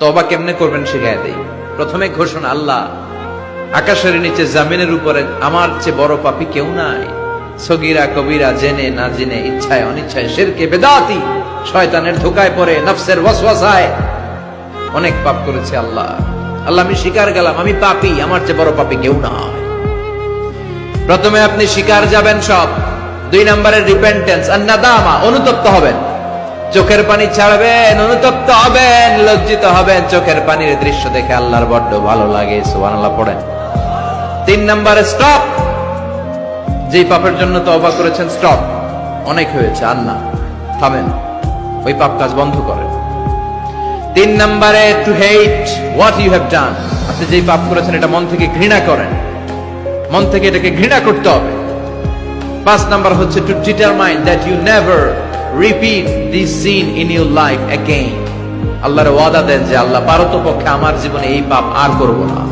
তওবা কেমনে করবেন শিখায় দেই। প্রথমে ঘোষণা, আল্লাহ আকাশের নিচে জামিনের উপরে আমার চেয়ে বড় পাপী কেউ নাই। সগীরা কবিরা, জেনে না জেনে, ইচ্ছায় অনিচ্ছায়, শিরকে বেদাতি, শয়তানের ধোকায় পড়ে, নফসের ওয়াসওয়াসায় অনেক পাপ করেছি আল্লাহ। আল্লাহ আমি স্বীকার গেলাম আমি পাপী, আমার চেয়ে বড় পাপী কেউ নাই। প্রথমে আপনি স্বীকার যাবেন সব। 2 নম্বরের রিপেন্টেন্স আর নাদামা, অনুতপ্ত হবেন, চোখের পানি ছাড়বেন, অনুতপ্ত হবেন, লজ্জিত হবেন। চোখের পানির দৃশ্য দেখে আল্লাহর বড্ড ভালো লাগে, সুবহানাল্লাহ পড়েন। 3 নম্বরে স্টপ, যেই পাপের জন্য তওবা করেছেন স্টপ, অনেক হয়েছে, আর না, থামেন, ওই পাপ কাজ বন্ধ করেন। 3 নম্বরে to hate what you have done, আপনি যেই পাপ করেছেন এটা মন থেকে ঘৃণা করেন, মন থেকে এটাকে ঘৃণা করতে হবে। 5 নাম্বার হচ্ছে to determine that you never repeat this sin in your life again. আল্লাহর ওয়াদা দেন যে আল্লাহ পারতপক্ষে আমার জীবনে এই পাপ আর করব না।